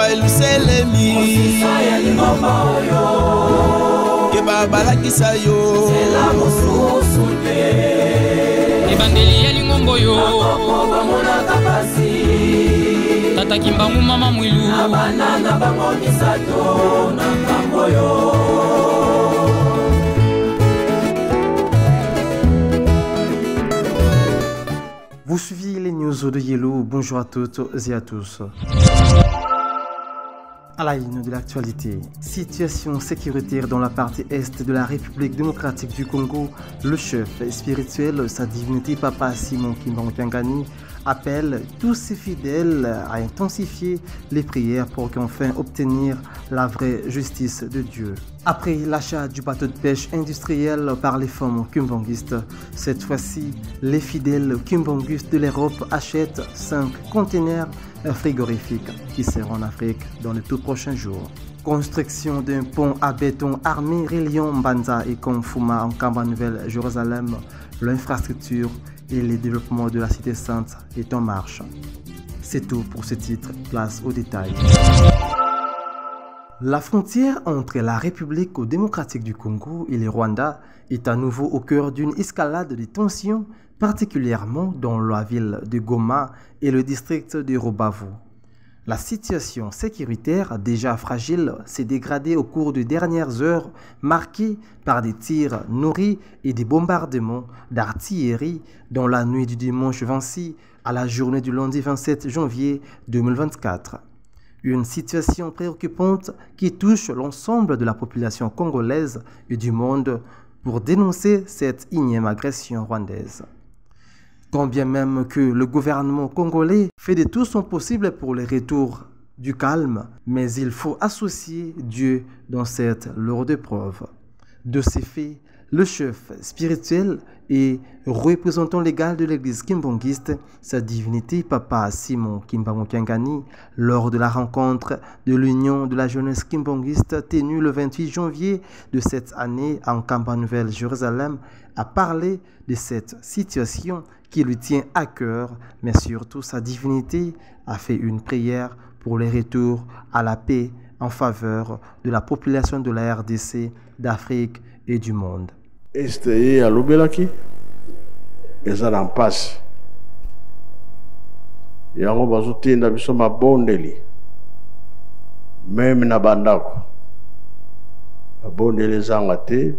eluselemi keba balakisa yo ebandeli ya lingombo yo tata kimbangu mama mwilu abananga bango misato na ngambo yo. Vous suivez les news de Yellow. Bonjour à toutes et à tous. À la une de l'actualité, situation sécuritaire dans la partie est de la République démocratique du Congo. Le chef spirituel, sa divinité Papa Simon Kimbangu appelle tous ses fidèles à intensifier les prières pour qu'enfin obtenir la vraie justice de Dieu. Après l'achat du bateau de pêche industriel par les femmes kimbanguistes, cette fois-ci, les fidèles kimbanguistes de l'Europe achètent 5 containers frigorifiques qui seront en Afrique dans les tout prochains jours. Construction d'un pont à béton armé reliant Mbanza et Konfuma en Kamba Nouvelle-Jérusalem, l'infrastructure et le développement de la cité sainte est en marche. C'est tout pour ce titre, place aux détails. La frontière entre la République démocratique du Congo et le Rwanda est à nouveau au cœur d'une escalade de tensions, particulièrement dans la ville de Goma et le district de Rubavu. La situation sécuritaire, déjà fragile, s'est dégradée au cours des dernières heures, marquée par des tirs nourris et des bombardements d'artillerie dans la nuit du dimanche 26 à la journée du lundi 27 janvier 2024. Une situation préoccupante qui touche l'ensemble de la population congolaise et du monde pour dénoncer cette énième agression rwandaise. Quand bien même que le gouvernement congolais fait de tout son possible pour le retour du calme, mais il faut associer Dieu dans cette lourde épreuve. De ces faits, le chef spirituel et représentant légal de l'église kimbanguiste, sa divinité Papa Simon Kimbangu, lors de la rencontre de l'Union de la jeunesse kimbanguiste tenue le 28 janvier de cette année en Kamba Nouvelle-Jérusalem, a parlé de cette situation qui lui tient à cœur, mais surtout sa divinité a fait une prière pour le retour à la paix en faveur de la population de la RDC, d'Afrique et du monde. Este alobelaki eza na mpasi yango bazotinda biso mabondeli meme na bandako mabondeli ezanga te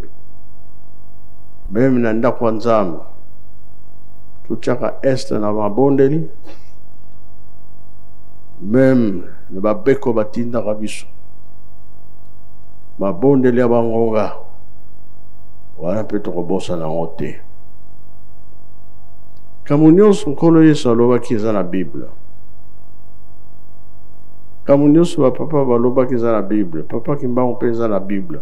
meme na ndako ya Nzambe tutyaka este na mabondeli meme na babeko batindaka biso mabondeli ya bangonga wana mpe tokobosa nango te. Kamo nyonso nkolo Yesu alobaki eza na Bible. Kamo nyonso bapapa balobaki eza na Bible. Papa Kimbangu mpe eza na Bible.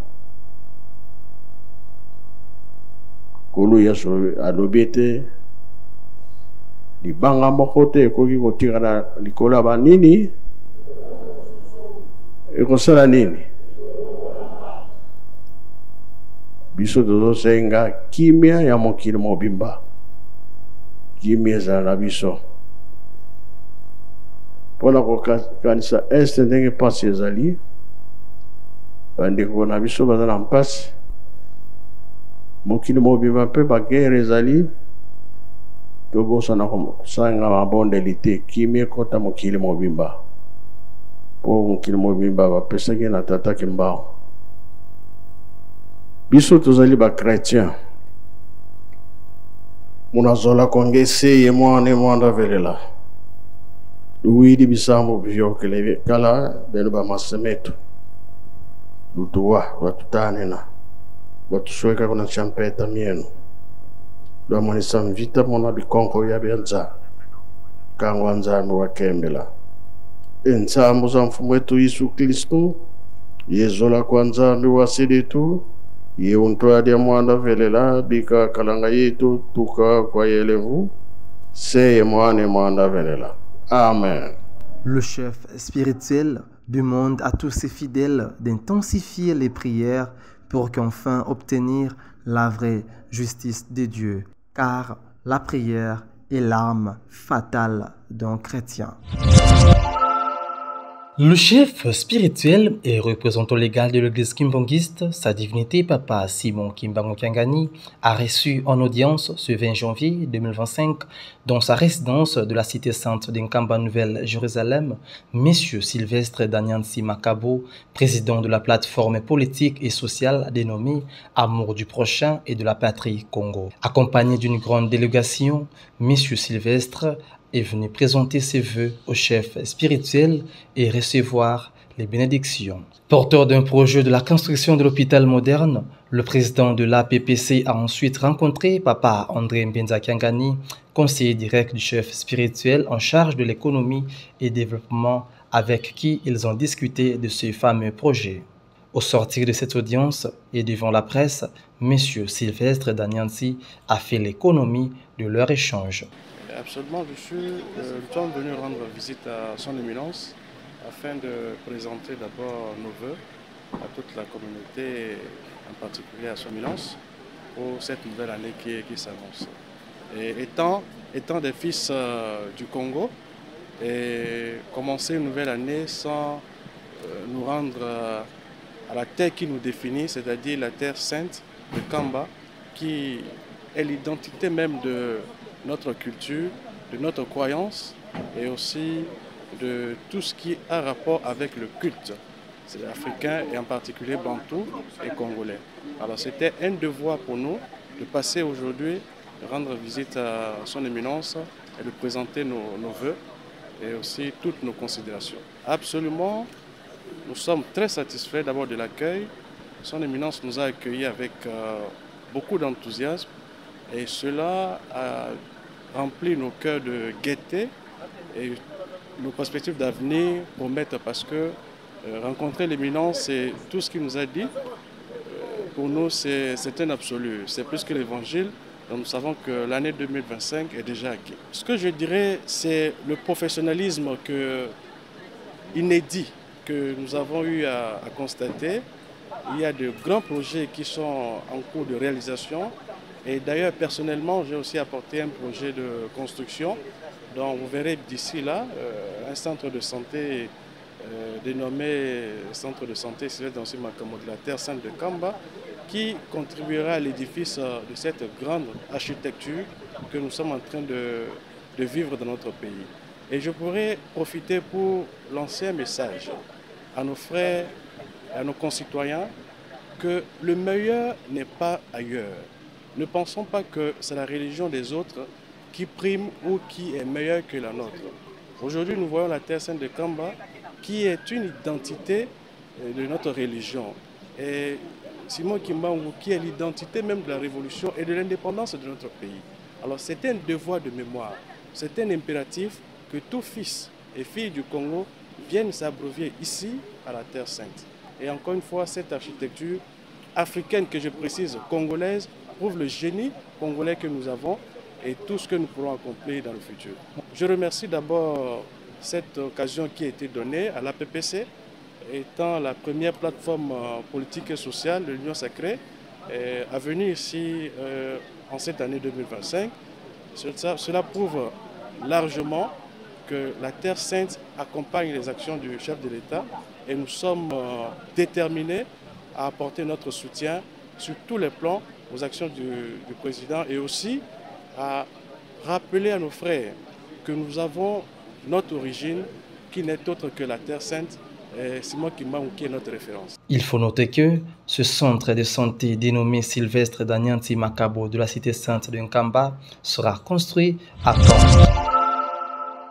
Nkolo Yesu alobi ete libanga moko te ekoki kotika na likolo ya banini ekosala nini. Biso tozosenga kimia ya mokili mobimba. Kimia ezala na biso. Mpona kokanisa este ndenge mpasi ezali, bandeko na biso baza na mpasi. Mokili mobimba mpe bagere ezali, tobosana kosanga mabondeli te. Kimia ekota mokili mobimba. Po mokili mobimba bapesaki na Tata Kimbangu. Biso tozali ba chrétien. Munazola kongese ye mwana mwanda velela. Luidi bisambo byokele kala beno ba masemeto. Lutuwa watutane na. Watushweka kuna champeta mieno. Dwa monisa mvita mona bikonko ya bianza. Kangwa Nzambe wa kembela. Ensambo za mfumu wetu Yesu Kristo. Yezola kwa Nzambe wa siditu. Ye untoa dia mwanda velela bika kalanga yetu tuka kwa yelevu seye mwane mwanda velela. Amen. Le chef spirituel demande à tous ses fidèles d'intensifier les prières pour qu'enfin obtenir la vraie justice de Dieu, car la prière est l'arme fatale d'un chrétien. Le chef spirituel et représentant légal de l'église kimbangiste, sa divinité Papa Simon Kimbangu Kyangani, a reçu en audience ce 20 janvier 2025 dans sa résidence de la cité sainte d'Nkamba Nouvelle-Jérusalem, M. Sylvestre Danyansi Makabo, président de la plateforme politique et sociale dénommée Amour du prochain et de la patrie Congo. Accompagné d'une grande délégation, M. Sylvestre est venu présenter ses vœux au chef spirituel et recevoir les bénédictions. Porteur d'un projet de la construction de l'hôpital moderne, le président de l'APPC a ensuite rencontré Papa André Mbenza Kyangani, conseiller direct du chef spirituel en charge de l'économie et développement, avec qui ils ont discuté de ce fameux projet. Au sortir de cette audience et devant la presse, M. Sylvestre Danyansi a fait l'économie de leur échange. Absolument, nous sommes venus rendre visite à son éminence afin de présenter d'abord nos vœux à toute la communauté, en particulier à son éminence, pour cette nouvelle année qui s'annonce. Étant des fils du Congo, et commencer une nouvelle année sans nous rendre à la terre qui nous définit, c'est-à-dire la terre sainte de Kamba, qui est l'identité même de notre culture, de notre croyance et aussi de tout ce qui a rapport avec le culte. C'est africain et en particulier bantou et congolais. Alors c'était un devoir pour nous de passer aujourd'hui, de rendre visite à son éminence et de présenter nos vœux et aussi toutes nos considérations. Absolument, nous sommes très satisfaits d'abord de l'accueil. Son éminence nous a accueillis avec beaucoup d'enthousiasme. Et cela a rempli nos cœurs de gaieté et nos perspectives d'avenir promettent parce que rencontrer l'éminence et tout ce qu'il nous a dit, pour nous c'est un absolu, c'est plus que l'évangile. Donc nous savons que l'année 2025 est déjà acquis. Ce que je dirais, c'est le professionnalisme inédit que nous avons eu à constater. Il y a de grands projets qui sont en cours de réalisation. Et d'ailleurs, personnellement, j'ai aussi apporté un projet de construction dont vous verrez d'ici là un centre de santé dénommé Centre de santé Sylvestre Danyansi Makabo de la Terre Sainte de Kamba, qui contribuera à l'édifice de cette grande architecture que nous sommes en train de vivre dans notre pays. Et je pourrais profiter pour lancer un message à nos frères, à nos concitoyens, que le meilleur n'est pas ailleurs. Ne pensons pas que c'est la religion des autres qui prime ou qui est meilleure que la nôtre. Aujourd'hui, nous voyons la Terre Sainte de Kamba qui est une identité de notre religion. Et Simon Kimbangu qui est l'identité même de la révolution et de l'indépendance de notre pays. Alors c'est un devoir de mémoire, c'est un impératif que tout fils et fille du Congo viennent s'abreuver ici à la Terre Sainte. Et encore une fois, cette architecture africaine que je précise, congolaise, prouve le génie congolais que nous avons et tout ce que nous pourrons accomplir dans le futur. Je remercie d'abord cette occasion qui a été donnée à l'APPC, étant la première plateforme politique et sociale de l'Union sacrée, à venir ici en cette année 2025. Cela prouve largement que la Terre Sainte accompagne les actions du chef de l'État et nous sommes déterminés à apporter notre soutien sur tous les plans aux actions du président et aussi à rappeler à nos frères que nous avons notre origine qui n'est autre que la Terre Sainte. C'est moi qui est notre référence. Il faut noter que ce centre de santé dénommé Sylvestre Danyansi Makabo de la cité sainte de Nkamba sera construit à Caen.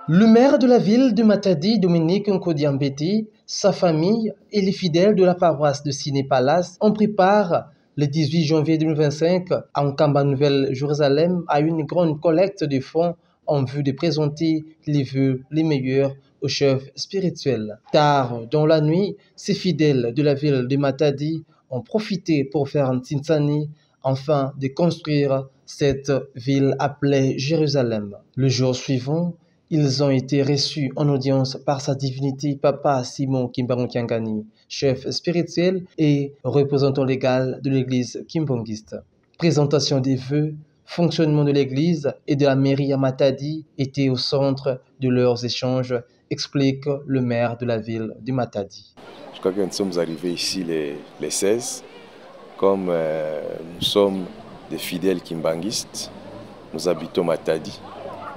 Le maire de la ville de Matadi, Dominique Nkodiambeti, sa famille et les fidèles de la paroisse de Ciné Palace ont pris part le 18 janvier 2025 à Nkamba Nouvelle-Jérusalem à une grande collecte de fonds en vue de présenter les vœux les meilleurs au chef spirituel. Tard dans la nuit, ces fidèles de la ville de Matadi ont profité pour faire un Tinsani afin de construire cette ville appelée Jérusalem. Le jour suivant, ils ont été reçus en audience par sa divinité Papa Simon Kimbangu Kyangani, chef spirituel et représentant légal de l'église kimbangiste. Présentation des vœux, fonctionnement de l'église et de la mairie à Matadi étaient au centre de leurs échanges explique le maire de la ville de Matadi. Je crois que nous sommes arrivés ici les 16. Comme nous sommes des fidèles kimbanguistes, nous habitons Matadi.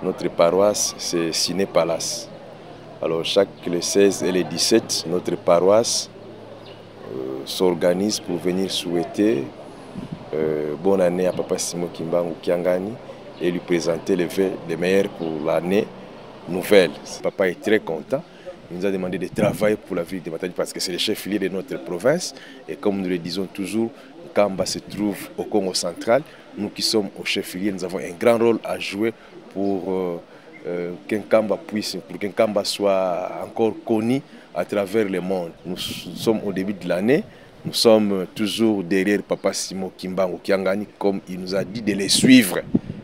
Notre paroisse, c'est Ciné Palace. Alors chaque les 16 et les 17, notre paroisse s'organise pour venir souhaiter bonne année à Papa Simon Kimbangu Kiangani et lui présenter les vœux les meilleurs pour l'année nouvelle. Papa est très content. Il nous a demandé de travailler pour la ville de Matadi parce que c'est le chef-lieu de notre province. Et comme nous le disons toujours, Kamba se trouve au Congo central. Nous qui sommes au chef-lieu, nous avons un grand rôle à jouer pour qu'un Kamba soit encore connu à travers le monde. Nous sommes au début de l'année. Nous sommes toujours derrière Papa Simon Kimbangu Kiangani, comme il nous a dit de les suivre.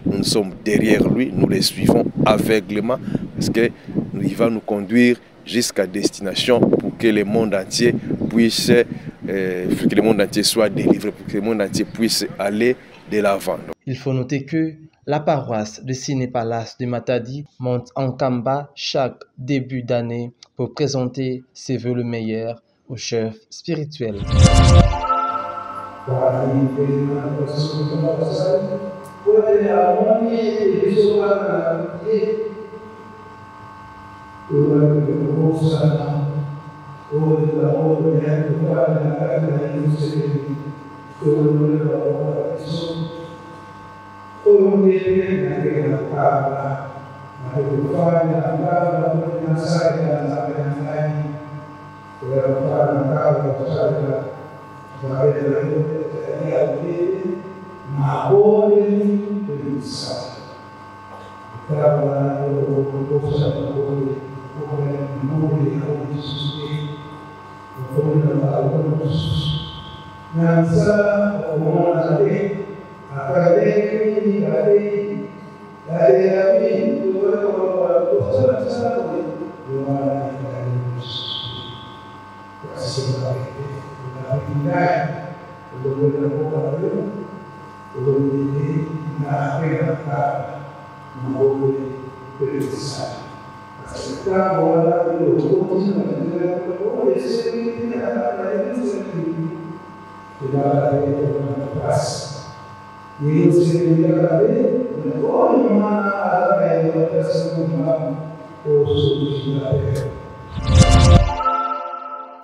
Nous sommes derrière lui, nous les suivons aveuglément parce qu'il va nous conduire jusqu'à destination pour que le monde entier puisse, pour que le monde entier soit délivré, pour que le monde entier puisse aller de l'avant. Il faut noter que la paroisse de Ciné Palace de Matadi monte en Kamba chaque début d'année pour présenter ses vœux le meilleur au chef spirituel.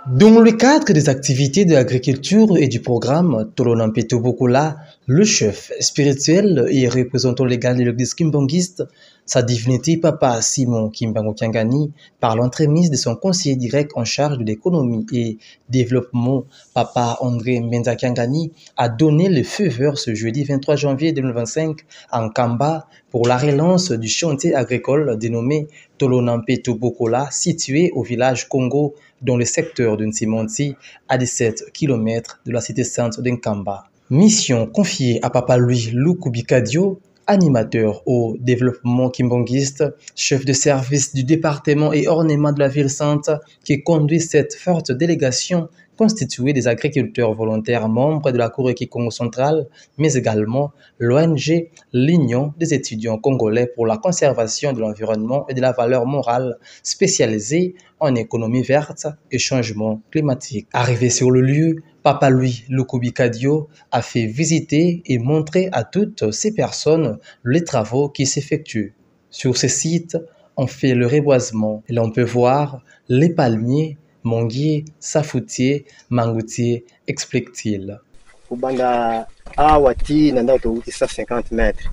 Dans le cadre des activités de l'agriculture et du programme Tolonampeto Bokola, le chef spirituel et représentant légal de l'église kimbanguiste, sa divinité Papa Simon Kimbangu Kiangani, par l'entremise de son conseiller direct en charge de l'économie et développement, Papa André Mbenza Kiangani, a donné le feu vert ce jeudi 23 janvier 2025 en Kamba pour la relance du chantier agricole dénommé Tolonampeto Bokola, situé au village Congo, dans le secteur de Nsimonti, à 17 km de la cité sainte d'Nkamba. Mission confiée à Papa Louis Lukubikadio, animateur au développement kimbanguiste, chef de service du département et ornement de la ville sainte, qui conduit cette forte délégation constituée des agriculteurs volontaires membres de la Cour Congo centrale, mais également l'ONG, l'Union des étudiants congolais pour la conservation de l'environnement et de la valeur morale, spécialisée en économie verte et changement climatique. Arrivé sur le lieu, Papa Louis Lukubikadio a fait visiter et montrer à toutes ces personnes les travaux qui s'effectuent. Sur ce site, on fait le reboisement et l'on peut voir les palmiers, manguiers, safoutiers, mangoutiers, explique-t-il. Kubanda awati nanda utouti 150 mètres.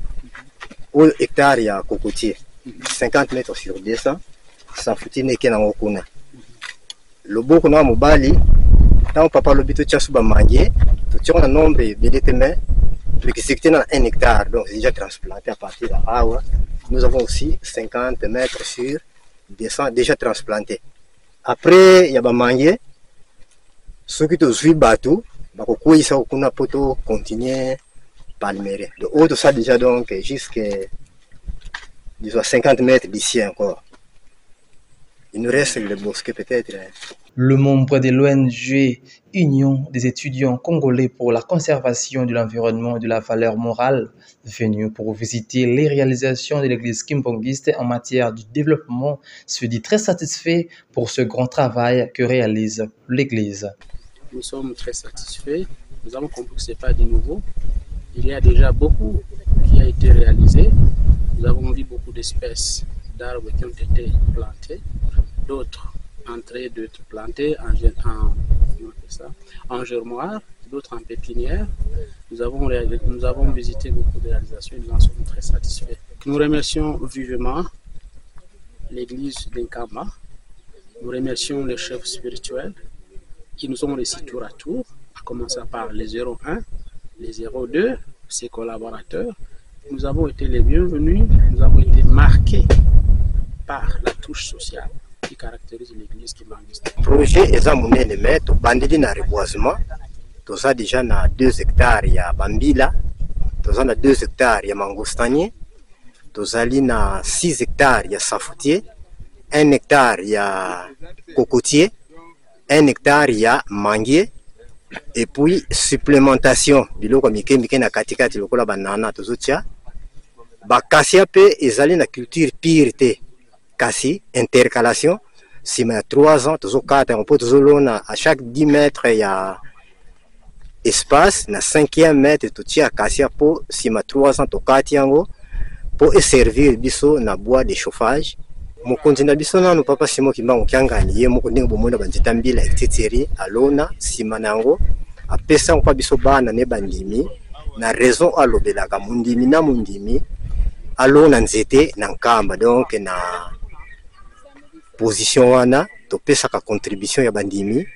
Ou hectare ya cocotier. 50 mètres sur 200. Safoutier neke na ngokuna. Loboko na mobali. Tant papa lobito tchasuba manguier. Tu as un nombre de mais exécuté dans 1 hectare. Donc c'est déjà transplanté à partir de Awa. Nous avons aussi 50 mètres sur 200 déjà transplantés. Après, il y a des manguiers. Ceux qui ont suivi bateau, ils ont continuer palmérer. De haut de ça déjà donc jusqu'à 50 mètres d'ici encore. Il nous reste le bosquet peut-être. Le membre de l'ONG Union des étudiants congolais pour la conservation de l'environnement et de la valeur morale, venu pour visiter les réalisations de l'église kimbangiste en matière de développement, se dit très satisfait pour ce grand travail que réalise l'église. Nous sommes très satisfaits. Nous avons compris que ce n'est pas du nouveau. Il y a déjà beaucoup qui a été réalisé. Nous avons vu beaucoup d'espèces d'arbres qui ont été plantés, d'autres en train d'être plantés en germoire, d'autres en pépinière. Nous avons visité beaucoup de réalisations et nous en sommes très satisfaits. Nous remercions vivement l'église d'Nkamba. Nous remercions les chefs spirituels qui nous ont reçus tour à tour, à commencer par les 01, les 02, ses collaborateurs. Nous avons été les bienvenus, nous avons été marqués par la touche sociale qui caractérise l'église kimbangiste. Le projet est monene mais to bandeli na reboisement. Nous avons déjà 2 hectares ya bambila, nous avons 2 hectares ya mangostanier, nous avons 6 hectares ya safoutier, 1 hectare ya cocotier, 1 hectare ya manguier, et puis supplémentation biloko mike na katikati lokola banana tozotia bakasia pe ezali na culture pire te kasi intercalation sima ya 3 ans tozokata on peut tozolona à chaque 10 mètres ya espace na 5e mètre totia kasia po sima 3 ans tokati yango po servir biso na bois de chauffage. Mokonzi na biso nanu papa Simon Kimbangu Kyangani ye moko ndenge bomona banzita mbila etitiri alona sima nango apesa kwa biso bana ne bandimi na raison alobelaka mundimi na mundimi alona nzete na nkamba donc na position wana to pesa ka contribution ya bandimi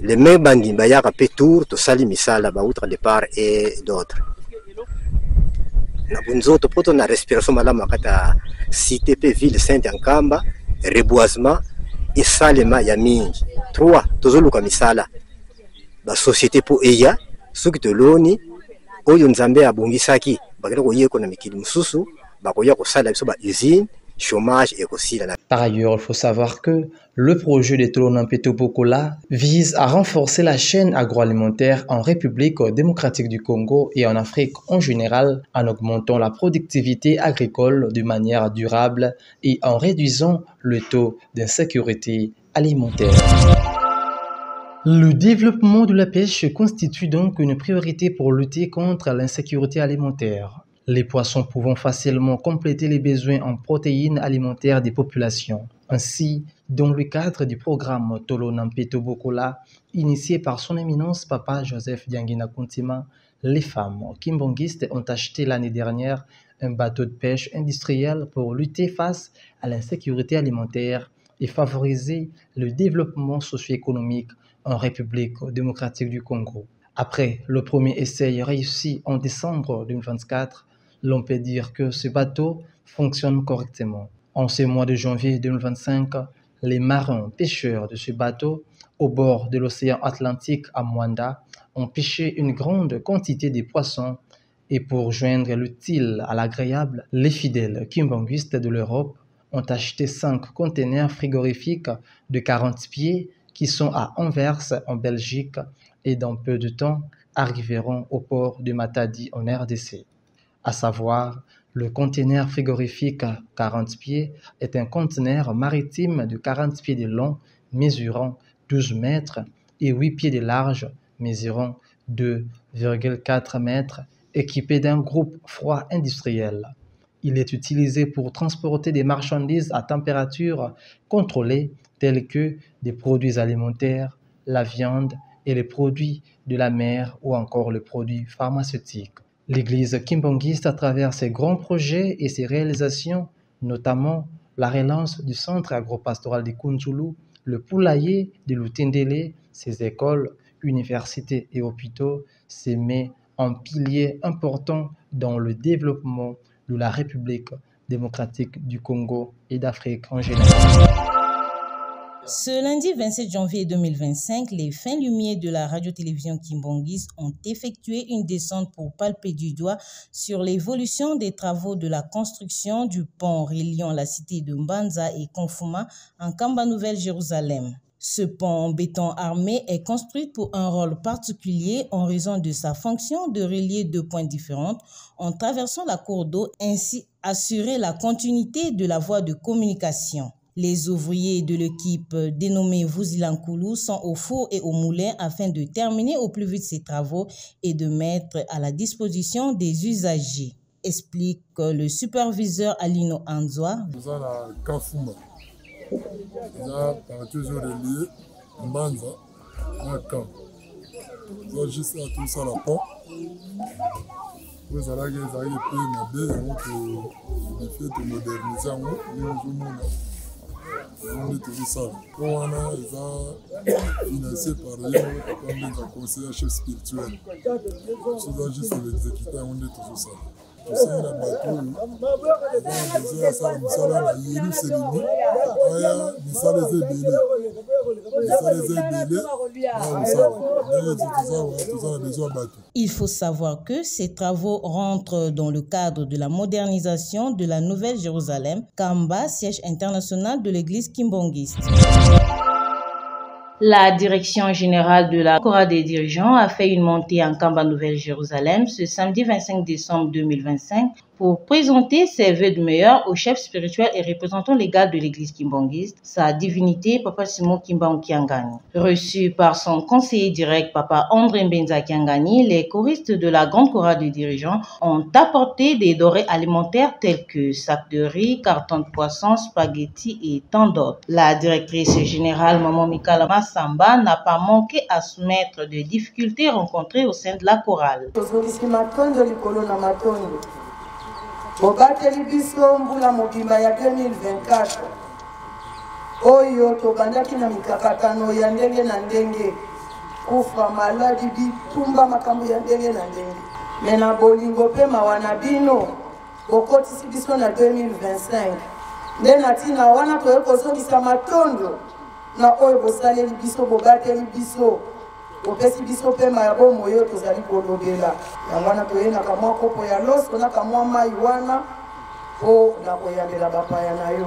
les mêmes bandimi bayaka pe tour to sali misala ba outre de part et d'autres na bunzoto poto na respiration malama kata cité pe ville sainte Nkamba reboisement et salema ya mingi 3 tozoluka misala ba société po eya soki toloni oyo nzambe abongisaki bakela koyeko na mikili mususu bakoya kosala biso ba usine chômage et aussi la... Par ailleurs, il faut savoir que le projet de Tolonampeto Bokola vise à renforcer la chaîne agroalimentaire en République démocratique du Congo et en Afrique en général en augmentant la productivité agricole de manière durable et en réduisant le taux d'insécurité alimentaire. Le développement de la pêche constitue donc une priorité pour lutter contre l'insécurité alimentaire. Les poissons pouvant facilement compléter les besoins en protéines alimentaires des populations. Ainsi, dans le cadre du programme Tolonampeto Bokola, initié par son éminence Papa Joseph Diangina Kuntima, les femmes kimbanguistes ont acheté l'année dernière un bateau de pêche industriel pour lutter face à l'insécurité alimentaire et favoriser le développement socio-économique en République démocratique du Congo. Après le premier essai réussi en décembre 2024, l'on peut dire que ce bateau fonctionne correctement. En ce mois de janvier 2025, les marins pêcheurs de ce bateau, au bord de l'océan Atlantique à Mwanda, ont pêché une grande quantité de poissons et pour joindre l'utile à l'agréable, les fidèles kimbanguistes de l'Europe ont acheté 5 conteneurs frigorifiques de 40 pieds qui sont à Anvers en Belgique et dans peu de temps arriveront au port de Matadi en RDC. À savoir, le conteneur frigorifique 40 pieds est un conteneur maritime de 40 pieds de long, mesurant 12 mètres, et 8 pieds de large, mesurant 2,4 mètres, équipé d'un groupe froid industriel. Il est utilisé pour transporter des marchandises à température contrôlée, telles que des produits alimentaires, la viande et les produits de la mer ou encore les produits pharmaceutiques. L'Église kimbanguiste, à travers ses grands projets et ses réalisations, notamment la relance du centre agropastoral de Kunjulu, le poulailler de Lutendele, ses écoles, universités et hôpitaux, se met en pilier important dans le développement de la République démocratique du Congo et d'Afrique en général. Ce lundi 27 janvier 2025, les fins lumières de la radio-télévision Kimbongis ont effectué une descente pour palper du doigt sur l'évolution des travaux de la construction du pont reliant la cité de Mbanza et Konfuma en Kamba Nouvelle-Jérusalem. Ce pont en béton armé est construit pour un rôle particulier en raison de sa fonction de relier deux points différents en traversant la cour d'eau, ainsi assurer la continuité de la voie de communication. Les ouvriers de l'équipe dénommée Vuzilankoulou sont au four et au moulin afin de terminer au plus vite ces travaux et de mettre à la disposition des usagers, explique le superviseur Alino Anzoa. Toujours relié Mbanza à Camp. Vous juste à tout ça la pont. Vous allez payer des faits de modernisation. On est tout ça. On a financé par un conseiller chef spirituel. C'est juste l'exécuter, on est tout ça. Il faut savoir que ces travaux rentrent dans le cadre de la modernisation de la Nouvelle-Jérusalem, Kamba, siège international de l'église kimbongiste. La direction générale de la Cora des dirigeants a fait une montée en Kamba Nouvelle-Jérusalem ce samedi 25 décembre 2025 pour présenter ses vœux de meilleur au chef spirituel et représentant légal de l'église kimbongiste, sa divinité Papa Simon Kimbangu Kiangani. Reçu par son conseiller direct Papa André Mbenza Kiangani, les choristes de la grande Cora des dirigeants ont apporté des denrées alimentaires telles que sacs de riz, cartons de poisson, spaghettis et tant d'autres. La directrice générale Maman Mikala Massamba n'a pas manqué à soumettre des difficultés rencontrées au sein de la chorale. Bobateli biso mbula mobimba ya 2024 oyo tobandaki na mikakatano ya ndenge na ndenge kufa maladi bitumba makambo ya ndenge na ndenge mena bolingo pe mawana bino bokotisi biso na 2025 nde na tina wana toyekozongisa matondo na oyo bosaleli biso bobateli biso opesi biso pe mayabo moyo tozali kolobela yangwana toyena kamwa kopo ya loso na kamwa mai wana o na koyambela bapaya na yo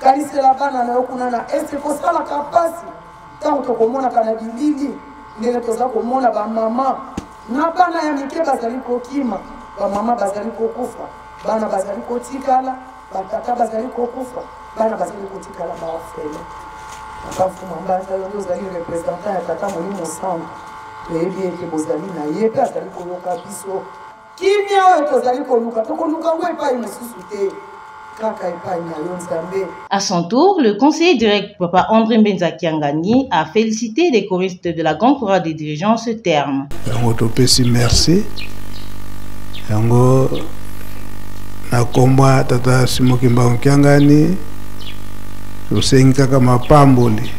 kanisela bana na yo kuna na ese kosala kapasi tango tokomona kana bilili ndenge toza komona bamama na bana ya mike bazali kokima bamama bazali kokufa bana bazali kotikala batata bazali kokufa bana bazali kotikala baofele Akafuma Mbanza yo ozali représentant ya tata Molimo Sango toyebi ete bozali na ye pe azali koluka biso kimia oyo tozali koluka tokoluka ngo epai mosusu te kaka epai na yo Nzambe. À son tour, le conseiller direct Papa André Mbenza Kiangani a félicité les choristes de la grande chorale des dirigeants en ce terme. Yango topesi merci yango nakomba tata Simon Kimbangu Kiangani tosengi kaka mapamboli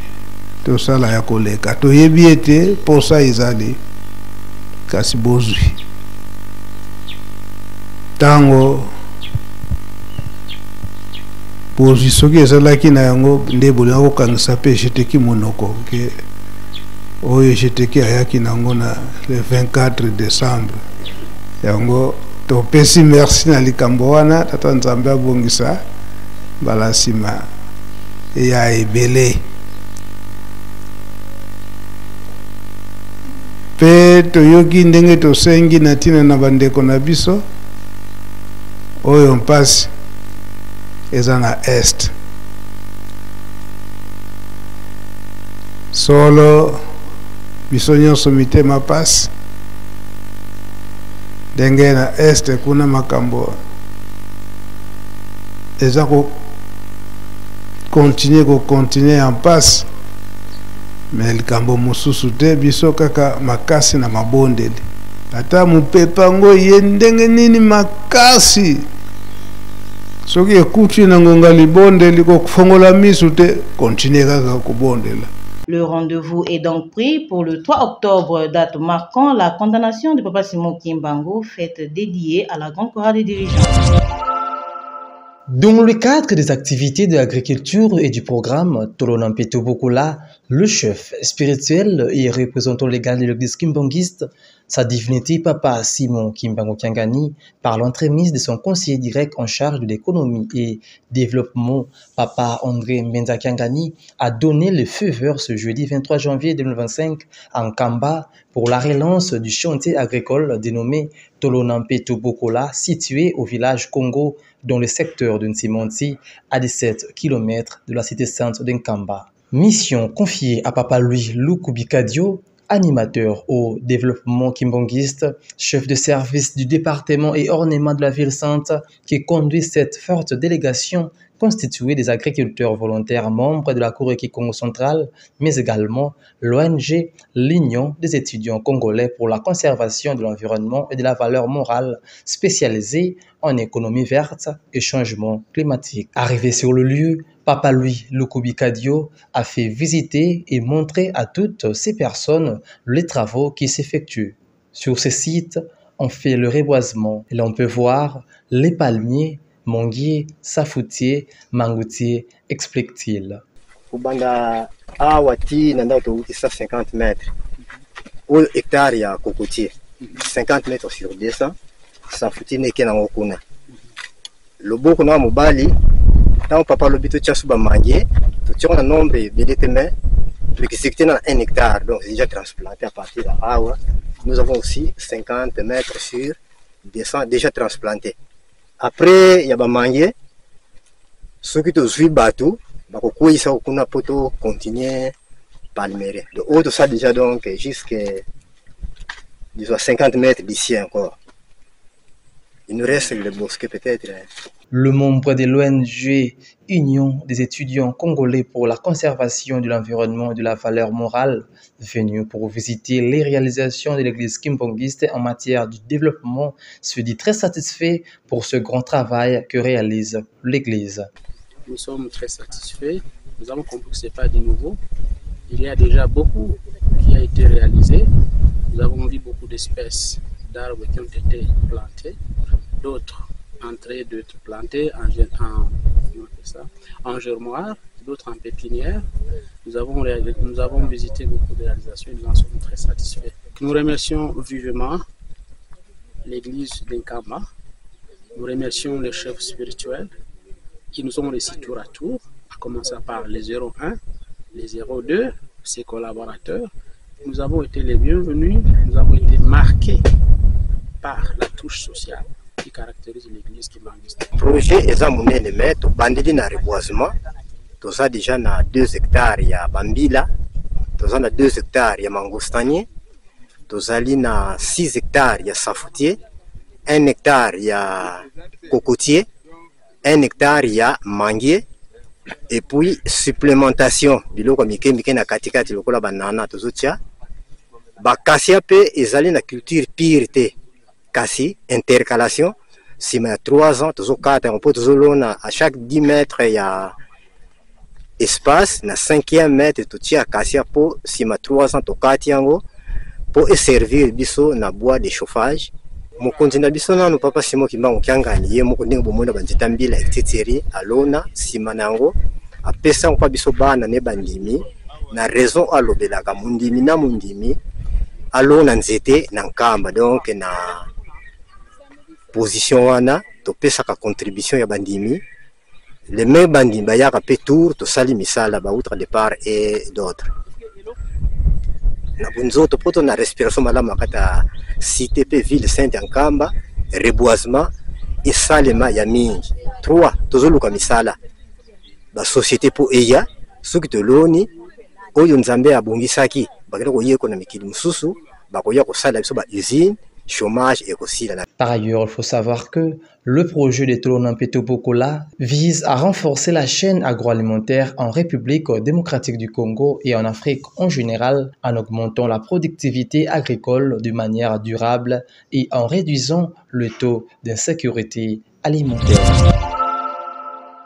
tosala ya koleka toyebi ete posa ezali kasi bozwi tango bozwi soki ezalaki na yango nde bolinga kokangisa mpe jeteki monoko ke oyo jeteki ayaki nango na le 24 décembre yango topesi merci na likambo wana tata Nzambe abongisa mbala nsima ya ebele pe toyoki ndenge tosengi na ntina na bandeko na biso oyo mpasi eza na est solo biso nyonso mitema pasi ndenge na est kuna makambo eza continuer en passe mais likambo mosusu te biso kaka makasi na mabondeli ata mupepa ngo ye ndenge nini makasi soki ekuti na ngonga libondeli kokufongola misu te continuer kaka kubondela. Le rendez-vous est donc pris pour le 3 octobre, date marquant la condamnation de Papa Simon Kimbangu, fête dédiée à la grande chorale des dirigeants. Dans le cadre des activités de l'agriculture et du programme Tolonampeto Bokola, le chef spirituel et représentant légal de l'église kimbangiste, sa divinité Papa Simon Kimbangu Kiangani, par l'entremise de son conseiller direct en charge de l'économie et développement, Papa André Mbenza Kiangani, a donné le feu vert ce jeudi 23 janvier 2025 en Kamba pour la relance du chantier agricole dénommé Tolonampeto Bokola, situé au village Congo, dans le secteur de Nsimonti, à 17 km de la cité sainte d'Nkamba. Mission confiée à Papa Louis Lukubikadio, animateur au développement kimbangiste, chef de service du département et ornement de la ville sainte, qui conduit cette forte délégation constituée des agriculteurs volontaires membres de la Cour Congo centrale, mais également l'ONG, l'Union des étudiants congolais pour la conservation de l'environnement et de la valeur morale, spécialisée en économie verte et changement climatique. Arrivé sur le lieu, Papa Louis Lukubikadio a fait visiter et montrer à toutes ces personnes les travaux qui s'effectuent. Sur ce site, on fait le reboisement et l'on peut voir les palmiers, manguiers, safoutiers, mangoutiers, explique-t-il. Kubanda awati nanda autouti 150 mètres. Au hectare ya cocotier. 50 mètres sur 200. Safoutier neke na ngokuna. Loboko na mobali. Tant papa lobito tchasu ba manguier. Tu as un nombre de mais qui s'écrit dans 1 hectare. Donc c'est déjà transplanté à partir de Awa. Nous avons aussi 50 mètres sur 200 déjà transplantés. Après, il y a des manguiers. Ceux qui ont suivi bateau, ils sont continuer palmier. De haut, ça déjà donc jusqu'à 50 mètres d'ici encore. Il nous reste le bosquet peut-être. Le membre de l'ONG Union des étudiants congolais pour la conservation de l'environnement et de la valeur morale, venu pour visiter les réalisations de l'église kimbangiste en matière de développement, se dit très satisfait pour ce grand travail que réalise l'église. Nous sommes très satisfaits. Nous avons compris que ce n'est pas du nouveau. Il y a déjà beaucoup qui a été réalisé. Nous avons vu beaucoup d'espèces d'arbres qui ont été plantés, d'autres en train d'être plantés en germoire, d'autres en pépinière. Nous avons visité beaucoup de réalisations et nous en sommes très satisfaits. Nous remercions vivement l'église d'Nkamba. Nous remercions les chefs spirituels qui nous ont reçus tour à tour, à commencer par les 01, les 02, ses collaborateurs. Nous avons été les bienvenus, nous avons été marqués par la touche sociale qui caractérise l'église kimbangiste. Le projet est monene mais to bandeli na reboisement. Toza déjà na 2 hectares ya bambila, toza na 2 hectares ya mangostanier, tozali na 6 hectares ya safoutier, 1 hectare ya cocotier, 1 hectare ya manguier, et puis supplémentation biloko mike na katikati lokola banana tozotia. Bakasia pe ezali na culture pire te. Kasi intercalation, si mais 3 ans, toujours 4 ans, on peut toujours à chaque 10 mètres il y a espace, na 5e mètre tout tia cassia pour si mais 3 ans to 4 ans pour servir biso na bois de chauffage. Mon continent biso na no papa Simon Kimbangu Kiangani ye moko ndingo bomona banzita mbila etitiri alona simanango apesa kwa biso bana ne bandimi na raison alobelaka mundimi na mundimi alona nzete na Nkamba donc na position wana to pesa ka contribution ya bandimi les mêmes bandimi bayaka pe tour to sali misala ba outre de part et d'autres na bunzoto poto na respiration malama kata cité pe ville sainte Nkamba reboisement et salema ya mingi 3 tozoluka misala ba société po eya soki to loni oyo nzambe abongisaki bakira ko yeko na mikili mususu bakoya ko sala biso ba usine chômage et aussi la... Par ailleurs, il faut savoir que le projet de Tolonampeto Bokola vise à renforcer la chaîne agroalimentaire en République démocratique du Congo et en Afrique en général en augmentant la productivité agricole de manière durable et en réduisant le taux d'insécurité alimentaire.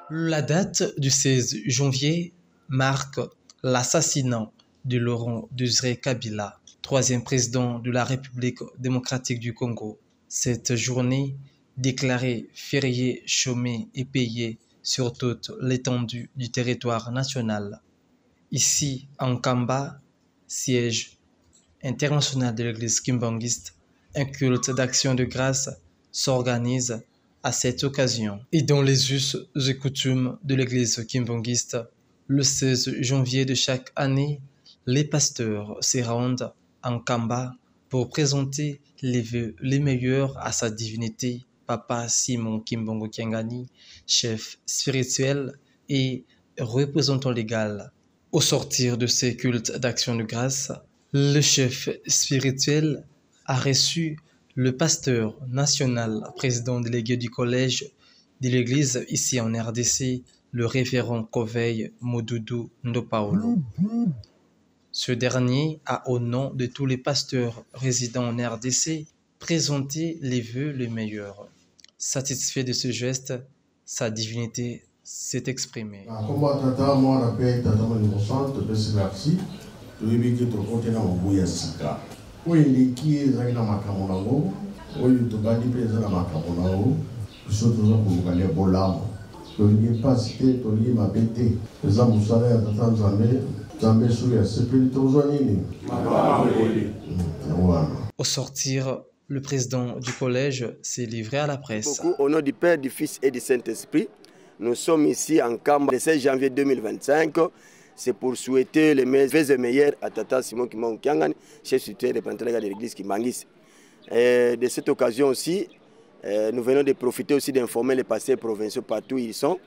La date du 16 janvier marque l'assassinat de Laurent Désiré Kabila, 3e président de la République démocratique du Congo. Cette journée déclaré férié, chômé et payé sur toute l'étendue du territoire national. Ici, en Kamba, siège international de l'église kimbangiste, un culte d'action de grâce s'organise à cette occasion. Et dans les us et coutumes de l'église kimbangiste, le 16 janvier de chaque année, les pasteurs se rendent en Kamba pour présenter les vœux les meilleurs à sa divinité, Papa Simon Kimbongo Kiangani, chef spirituel et représentant légal. Au sortir de ces cultes d'action de grâce, le chef spirituel a reçu le pasteur national, président délégué du collège de l'église ici en RDC, le révérend Koveil Modoudou Ndopaolo. Ce dernier a, au nom de tous les pasteurs résidant en RDC, présenté les vœux les meilleurs. Satisfait de ce geste, sa divinité s'est exprimée. Au sortir, le président du collège s'est livré à la presse. Au nom du Père, du Fils et du Saint-Esprit, nous sommes ici en Kamba le 16 janvier 2025. C'est pour souhaiter les meilleurs à Tata Simon Kimbongo Kiangani, chef spirituel représentant de l'église Kimbangis. De cette occasion aussi, nous venons de profiter aussi d'informer les pasteurs provinciaux partout où ils sont,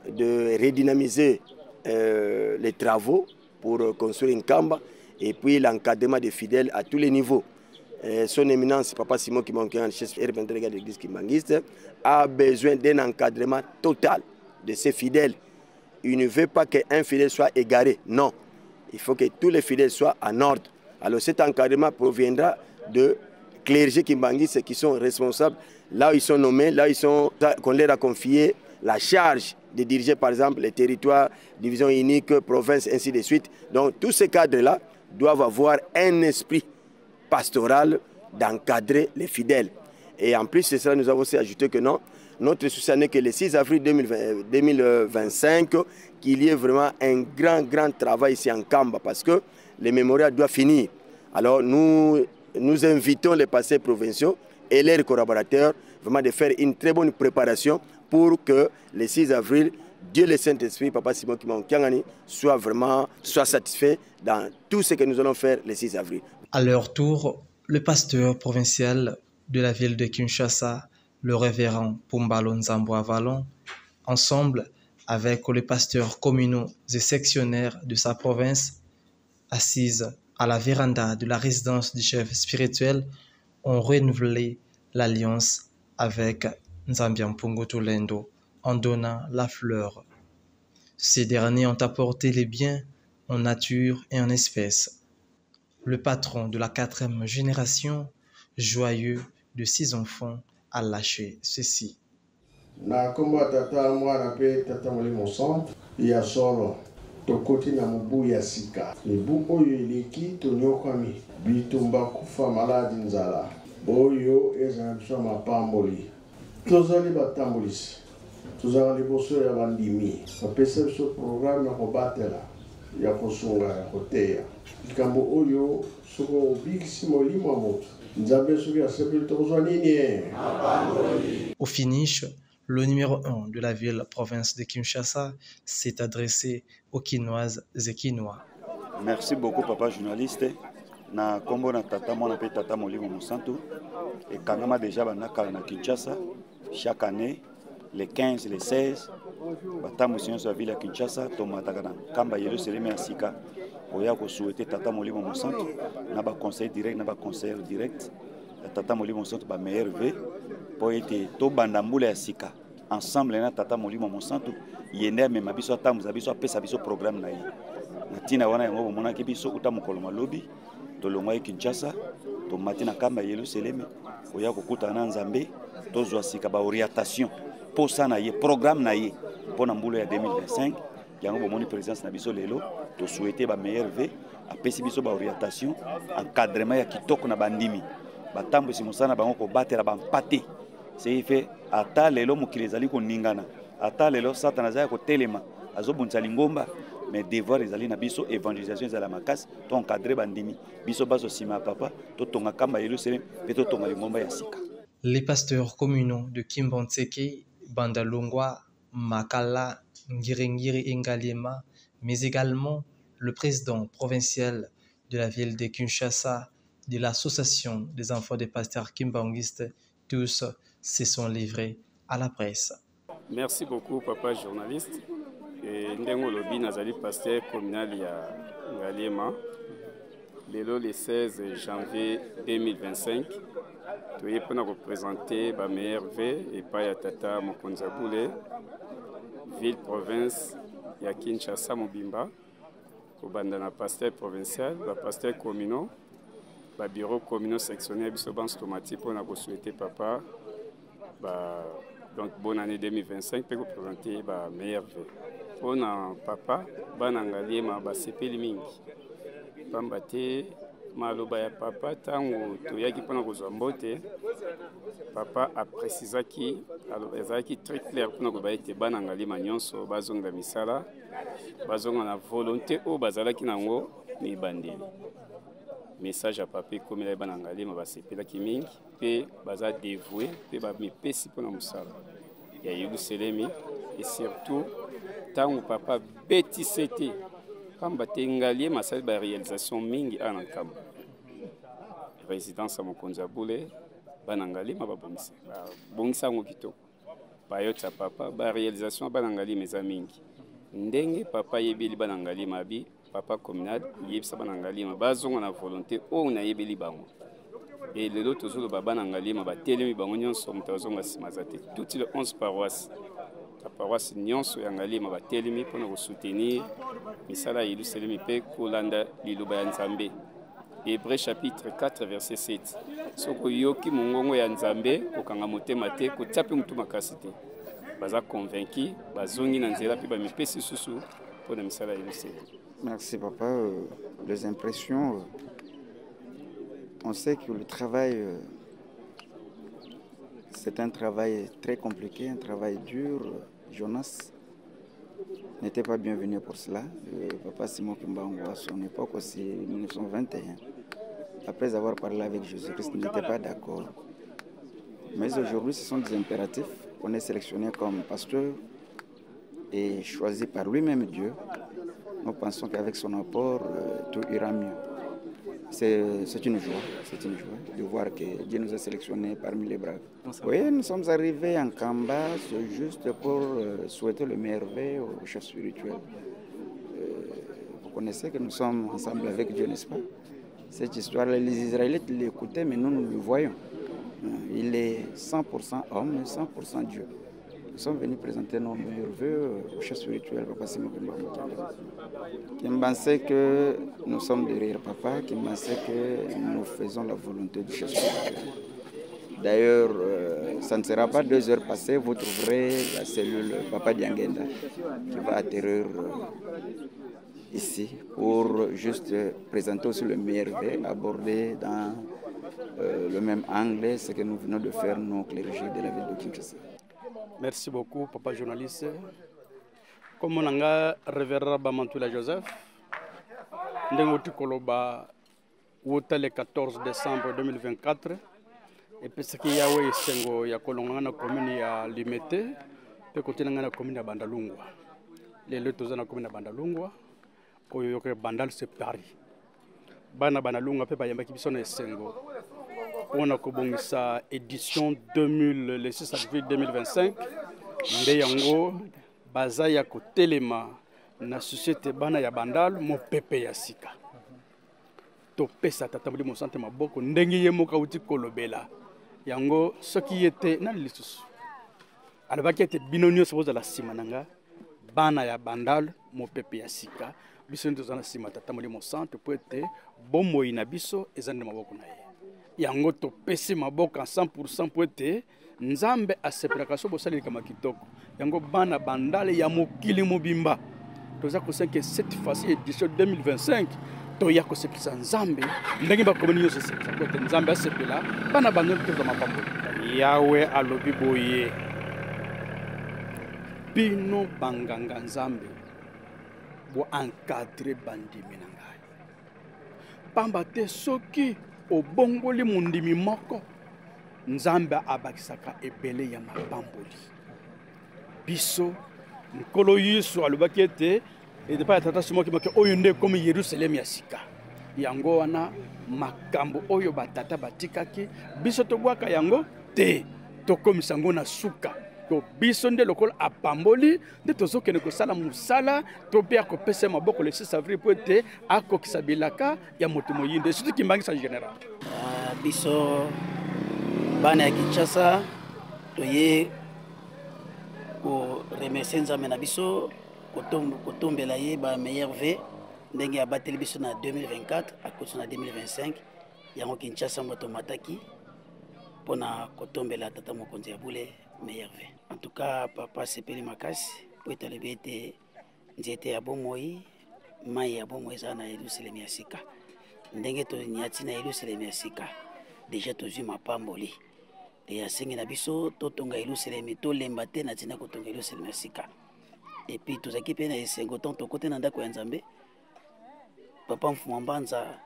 de redynamiser les travaux pour construire une Kamba et puis l'encadrement des fidèles à tous les niveaux. Son éminence, Papa Simon Kimbongo Kiangani, chef représentant de l'église Kimbangis, a besoin d'un encadrement total de ses fidèles. Il ne veut pas qu'un fidèle soit égaré, non. Il faut que tous les fidèles soient en ordre. Alors cet encadrement proviendra de clergés kimbanguistes qui sont responsables, là où ils sont nommés, là où ils sont, qu'on leur a confié la charge de diriger par exemple les territoires, division unique, province, ainsi de suite. Donc tous ces cadres-là doivent avoir un esprit pastoral d'encadrer les fidèles. Et en plus de cela, nous avons aussi ajouté que non, notre souci n'est que le 6 avril 2025, qu'il y ait vraiment un grand travail ici en Kamba, parce que le mémorial doit finir. Alors nous invitons les pasteurs provinciaux et leurs collaborateurs vraiment de faire une très bonne préparation pour que le 6 avril, Dieu le Saint-Esprit, Papa Simon Kimbongo Kiangani, soit satisfait dans tout ce que nous allons faire le 6 avril. À leur tour, le pasteur provincial de la ville de Kinshasa, le révérend Pumbalo Nzambo Avalon, ensemble avec les pasteurs communaux et sectionnaires de sa province, assises à la véranda de la résidence du chef spirituel, ont renouvelé l'alliance avec Nzambian Mpungu Tulendo en donnant la fleur. Ces derniers ont apporté les biens en nature et en espèces. Le patron de la 4e génération, joyeux de 6 enfants, a lâché ceci. Na komba tata mwana pe tata molimo centre ya solo tokoti na mubu ya sika mibu oyo eleki tonyokami bitumba kufa maladi nzala oyo ezala biso mapamboli tozali batambolisi tozala liboso ya bandimi bapesa biso programme ya kobatela ya kosunga ya koteya likambo oyo soko obikisi molimo ya moto. Au finish, le numéro 1 de la ville-province de Kinshasa s'est adressé aux Kinoises et Kinois. Merci beaucoup, papa journaliste. Na kombo na tata mwana pe tata molimo mosantu et kangama déjà banakala na Kinshasa chaque année les 15 les 16 batamu sur la ville à Kinshasa tomataka na kamba Yerusalem ya sika oya ko souhaiter tata molimo mosantu na ba conseil direct na ba conseil direct tata molimo mosantu ba meilleur vœu pour être to banda mbula ya sika ensemble na tata molimo mosantu yende me mabiso atamu za biso apesa biso programme na yi na tina wana yango mona ki biso utamukolo malobi tolongwa e Kinshasa to matina kamba Yerusalem oya ko kutana Nzambe tozwa sika ba orientation pour ça na ye programme na ye pour na mbula ya 2025 yango bomoni présence na biso lelo to souhaiter ba meilleur vœu apesi biso ba orientation encadrement ya kitoko na bandimi batambo simosana bango ko batela ba mpate c'est fait ata lelo mokili ezali koningana ata lelo satana azali kotelema azobundisa lingomba mais devoir ezali na biso évangélisation ezala makasi to encadrer bandimi biso bazosima ya papa totonga kamba Yerusalem pe totonga lingomba ya sika. Les pasteurs communaux de Kimbontseke, Bandalungwa, Makala, Ngirengiri et Ngaliema, mais également le président provincial de la ville de Kinshasa, de l'association des enfants des pasteurs kimbanguistes, tous se sont livrés à la presse. Merci beaucoup, papa journaliste. Ndengo Lobi Nazali, pasteur communal ya Ngaliema, le 16 janvier 2025. Nous avons représenté la meilleure vie et pas ya Tata Mokonzaboule, ville province ya Kinshasa Mobimba, Kobandana pasteur provincial, pasteur communal, bureau communal sectionnaire, bisoban stomati pour nous souhaiter papa. Donc bonne année 2025 pour présenter la meilleure vie. Pour papa, Banangaliema, sepeli mingi. Pambate. Maloba ya papa tango toyaki pona kozwa mbote papa a précisaki alors ezalaki très clair pona ko baite bana Ngaliema nyonso bazonga misala bazonga na volonté o bazalaki nango ni bandeli message à papa comme les bana Ngaliema basepelaki mingi pe baza dévoué pe ba mipesi pona musala ya Yerusalemi et surtout tango papa beti c'était Kamba Ngaliema masali ba réalisation mingi anankamba résidence à Mokonzaboule bana Ngaliema babongisa bongisa ngo kitoko bayota papa ba réalisation bana Ngaliema eza mingi ndenge papa yebeli bana Ngaliema bi papa communal yebisa bana Ngaliema bazonga na volonté o na yebeli bango et lelo tozolo bana Ngaliema batelemi bango nyonso mutazonga simazate toutes les 11 paroisses. La paroisse nyonso ya Ngaliema batelemi pona ko soutenir misala Yerusalemi pe kolanda liloba ya Nzambe. Hébreux chapitre 4 verset 7. Soko yoki mongongo ya Nzambe kokanga motema te ko tsape mutu makasi te. Baza convaincu bazongi na nzela pe ba mipesi susu pona misala Yerusalemi. Merci papa. Les impressions, on sait que le travail c'est un travail très compliqué, un travail dur. Jonas n'était pas bienvenu pour cela. Papa Simon Kimbangu, à son époque aussi, 1921, après avoir parlé avec Jésus-Christ, n'était pas d'accord. Mais aujourd'hui, ce sont des impératifs. On est sélectionné comme pasteur et choisi par lui-même Dieu. Nous pensons qu'avec son apport, tout ira mieux. C'est une joie de voir que Dieu nous a sélectionnés parmi les braves. Oui, nous sommes arrivés en Kamba, c'est juste pour souhaiter le merveille au chef spirituel. Vous connaissez que nous sommes ensemble avec Dieu, n'est-ce pas? Cette histoire, les Israélites l'écoutaient, mais nous le voyons. Il est 100% homme et 100% Dieu. Nous sommes venus présenter nos meilleurs vœux au chef spirituel, Papa Simon Kimbangu, sait que nous sommes derrière Papa, Kimbangu sait que nous faisons la volonté du chef spirituel. D'ailleurs, ça ne sera pas 2 heures passées, vous trouverez la cellule Papa Diangenda qui va atterrir ici pour juste présenter aussi le meilleur vœu, aborder dans le même angle ce que nous venons de faire, nos clergés de la ville de Kinshasa. Merci beaucoup, papa journaliste. Comme on a révérend Bamantula Joseph, nous le 14 décembre 2024, et puis ce qu'il y a eu, il y a la commune à Limité, puis côté la commune à Bandalungwa. Les deux dans la commune à Bandalungwa, où il y a Bandal c'est Paris. Bandalungwa, puis il y a qui sont Sengo. On a commencé édition 2000, le 6 avril 2025. Ndeyango bazaya ko telema na société bana ya Bandal mo pepe ya sika. To pesa tatamuli mo santé maboko ndenge ye mo kauti kolobela. Yango soki yete na lisusu. Alabaki ete binonio soboza la simananga bana ya Bandal mo pepe ya sika. Biso ndo zana sima tatamuli mo santé po ete bombo ina biso ezande maboko na ye. Yango to pesi maboka 100% po ete Nzambe asepelaka so bosali kama kitoko. Yango bana Bandal ya mokili mobimba. Toza ko que cette fois-ci édition 2025 to ya ko sepelisa Nzambe ndenge ba komuni yo se ko ete Nzambe asepela bana Bandal to za mapambo. Yawe alobi boye bino banganga nzambe bo encadrer bandimi na ngai pamba te soki obongoli mundimi moko nzambe abakisaka ebele ya mapamboli biso nkolo Yesu alobaki ete edepa ya tata simoki make oyo nde komi Yerusalemu ya sika yango wana makambo oyo batata batikaki biso tobwaka yango te tokomisa yango na suka to biso nde lokola apamboli nde tozokende kosala musala to pe akopesa maboko le 6 avril po ete akokisa bilaka ya moto moyinde surtout kimbangisa général biso bana ya Kinshasa toye ko remercier nzambe na biso kotombela ye ba meilleur V ndenge abateli biso na 2024 akoso na 2025 yango Kinshasa moto mataki pona kotombela tata mokonzi ya bule meilleur V. En tout cas papa sepeli makasi po etalobi ete nzete ya bomoi mai ya bomoi eza na Yerusalemu ya sika ndenge tonyati na Yerusalemu ya sika deja tozwi mapamboli ya sengi na biso totonga Yerusalemu tolemba te na tina kotonga Yerusalemu ya sika et puis tozaki pe na esengo ton to kote na ndako ya Nzambe papa mfuma mbanza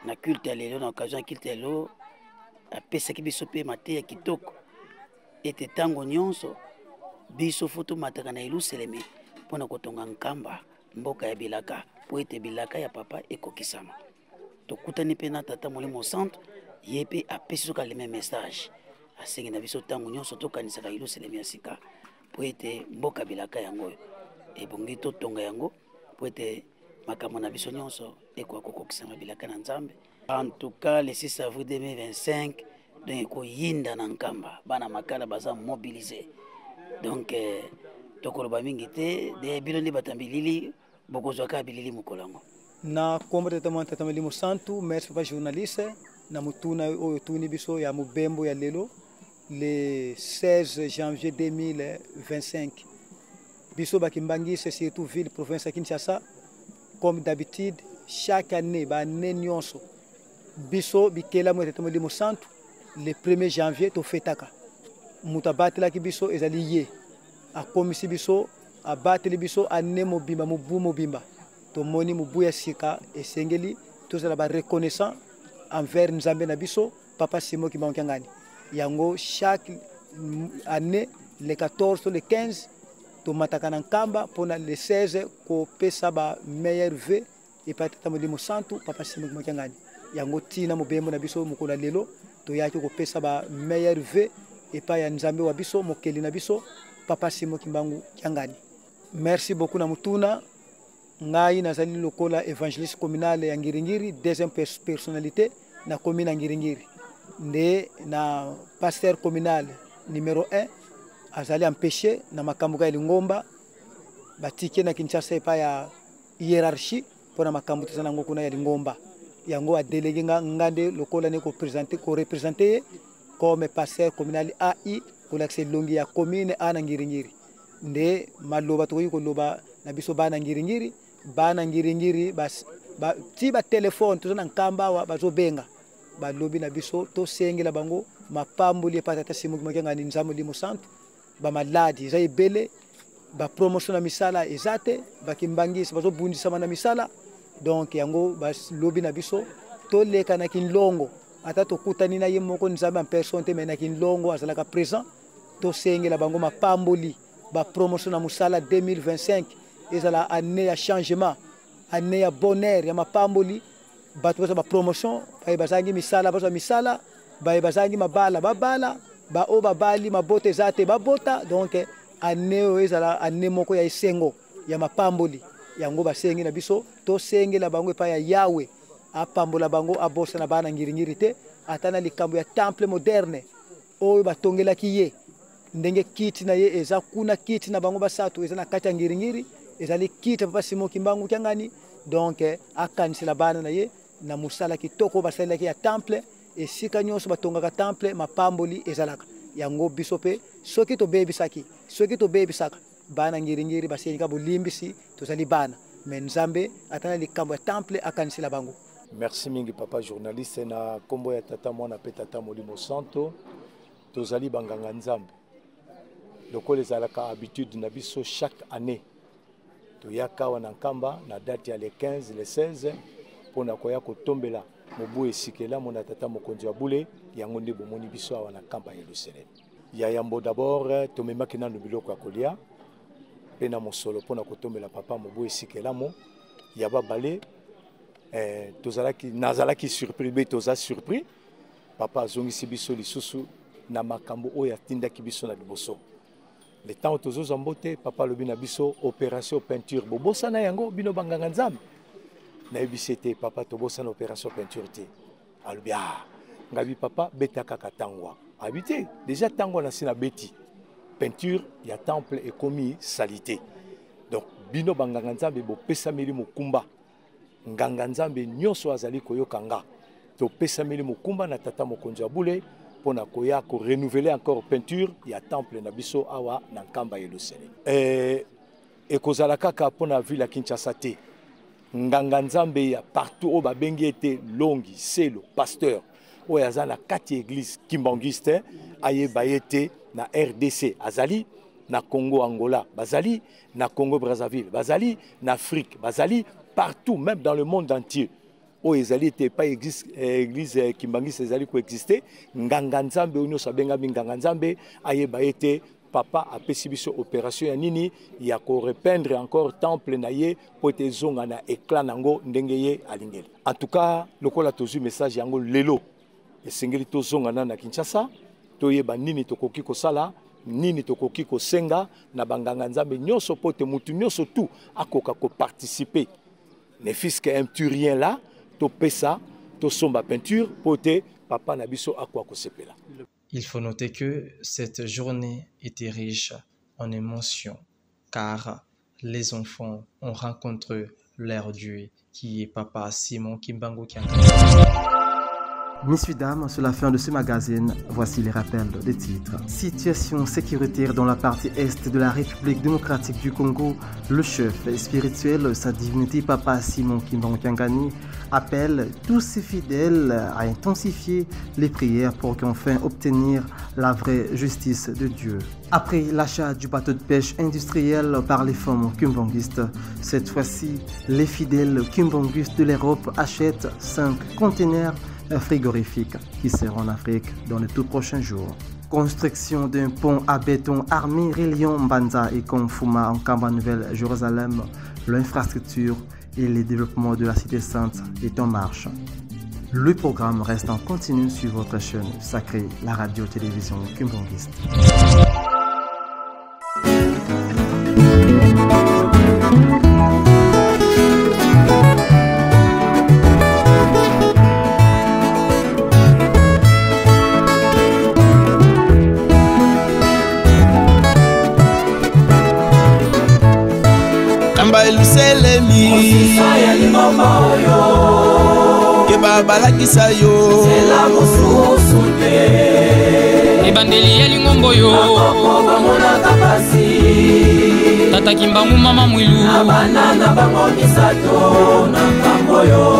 na culte ya lelo na occasion ya culte ya lelo apesaki biso pe mate ya kitoko ete tango nyonso biso foto mataka na Yerusalemu mpona kotonga nkamba mboka ya bilaka po ete bilaka ya papa ekokisama tokutani pe na tata molimo centre ye pe apesi soka le même message asengi na biso tango nyonso tokanisaka Yerusalemu ya sika po ete mboka bilaka yango ebongi totonga yango po ete makambo na biso nyonso ekoka kokokisama bilaka na Nzambe. En tout cas le 6 avril 2025 donc koyinda na nkamba bana makala baza mobilisé donc tokoloba mingi te de bino ndi batambilili bokozwaka bilili mokolango na kombo tata molimo santu merci papa journaliste na mutuna oyo tuni biso ya mubembo ya lelo le 16 janvier 2025 biso bakimbangise surtout ville province ya Kinshasa comme d'habitude chaque année ba année nyonso biso bikela mo tata molimo santu le 1er janvier to fetaka mutabatela ki biso ezali ye akomisi biso abateli biso année mobimba mubu mobimba to moni mubu ya sika esengeli tozala ba reconnaissant envers Nzambe na biso papa Simo Kimbangu yango chaque année le 14 le 15 to mataka na nkamba pona le 16 ko pesa ba meilleur V et patata molimo santu papa Simo Kimbangu yango tina mobembo na biso mukola lelo to yaki ko pesa ba meilleur V et pa ya Nzambe wa biso mokeli na biso papa Simo Kimbangu Kyangani. Merci beaucoup na mutuna ngai nazali lokola évangéliste communal ya Ngiringiri deuxième personnalité na commune ya Ngiringiri nde na pasteur communal numéro 1 azali empêché na makambo ga Lingomba batike na Kinshasa epa ya hiérarchie pona makambo tsana ngo kuna ya Lingomba yango a délégué ngande lokola ne ko représenter comme pasteur communal AI pour l'accès longi ya commune ana Ngiringiri nde maloba to ko loba na biso bana Ngiringiri bas ba ti ba téléphone to na nkamba wa bazobenga balobi na biso to sengela bango mapamboli patata Simo Kimbangu Nzambe limo santu ba maladi za ebele ba promotion na misala ezate bakimbangisa bazobundisa na misala donc yango balobi na biso to leka na kinlongo ata to kutani na ye moko Nzambe en personne te na kinlongo azalaka présent to sengela bango mapamboli ba promotion na musala 2025 ezala année ya changement année ya bonheur ya mapamboli batu ba promotion ba bazangi misala ba bazangi mabala babala ba o babali mabote zate babota donc année ezala année moko ya esengo ya mapamboli yango basengi na biso to sengela bango pa ya Yawe apambola bango abosa na bana Ngiringiri te atana likambo ya temple moderne oyo batongela ki ye ndenge kiti na ye eza kuna kiti na bango basatu eza na kati ya Ngiringiri ezali kiti papa Simo Kimbangu Kyangani donc akanisela bana na ye na musala kitoko basala ki ya temple esika nyonso batongaka temple mapamboli ezalaka yango biso pe soki to bebisaka bana Ngiringiri basenga bolimbisi tozali bana mais Nzambe atana likambo ya temple akanisela bango. Merci mingi papa journaliste na kombo ya tata mwana pe tata molimo santo tozali banganga nzambe lokola ezalaka habitude na biso chaque année toyaka wana nkamba na date ya le 15 le 16 mpona koya kotombela mobu esikela mona tata mokonzi wa bule yango nde bomoni biso awa na nkamba ya Yelusalem ya yambo d'abord tomemaki nano biloko ya kolia mpe na mosolo mpona kotombela papa mobu esikelamo ya babale nazalaki surpris be toza surpris papa azongisi biso lisusu na makambo oyo atindaki biso na liboso le temps tozozwa mbote papa alobi na biso opération peinture bobosana yango bino banganga nzambe nayebisi ete papa tobosana opération peinture te alobi ngabi papa beta kaka tangwa abi te déjà tango nasi na beti peinture ya temple ekomi salité donc bino banganga nzambe bopesameli mokumba nganga nzambe nyonso azali koyoka nga topesameli mokumba na tata mokonzi ya bule mpona koya ko renouveler encore peinture ya temple na biso awa na nkamba ya Yelusalem ekozala kaka mpona ville ya Kinshasa te nganga nzambe ya partout oyo babengi ete longi selo pasteur oyo aza na kati église kimbangiste ayeba ete na RDC azali na Congo Angola bazali na Congo Brazzaville bazali na Afrique bazali partout même dans le monde entier o ezali ete pas église kimbangiste ezali koexiste nganga nzambe oyo nyonso abengami nganga nzambe ayeba ete papa apesi biso opération ya nini ya ko repeindre encore temple na ye po ete zonga na éclat nango ndenge ye alingeli en tout cas lokola tozwi message yango lelo esengeli tozonga na Kinshasa toyeba nini tokoki kosala nini tokoki kosenga na banganga nzambe nyonso po ete mutu nyonso tu akoka ko participer ne fils que un turien là to pesa to somba peinture po ete papa na biso akwa kosepela. Il faut noter que cette journée était riche en émotions car les enfants ont rencontré leur Dieu qui est Papa Simon Kimbangu Kiangani. Messieurs, dames, c'est la fin de ce magazine. Voici les rappels des titres. Situation sécuritaire dans la partie est de la République démocratique du Congo. Le chef spirituel, sa divinité Papa Simon Kimbangu Kiangani, appelle tous ses fidèles à intensifier les prières pour qu'enfin obtenir la vraie justice de Dieu. Après l'achat du bateau de pêche industriel par les femmes kimbanguistes, cette fois-ci, les fidèles kimbanguistes de l'Europe achètent 5 containers frigorifiques qui seront en Afrique dans les tout prochains jours. Construction d'un pont à béton armé reliant Mbanza et Konfuma en Kamba Nouvelle-Jérusalem, l'infrastructure et le développement de la cité sainte est en marche. Le programme reste en continu sur votre chaîne sacrée, la radio-télévision kimbanguiste. Luselemi ke babalakisa yo ebandeli ya lingombo yo tata Kimbangu mama mwilu abana na bango misato na kambo yo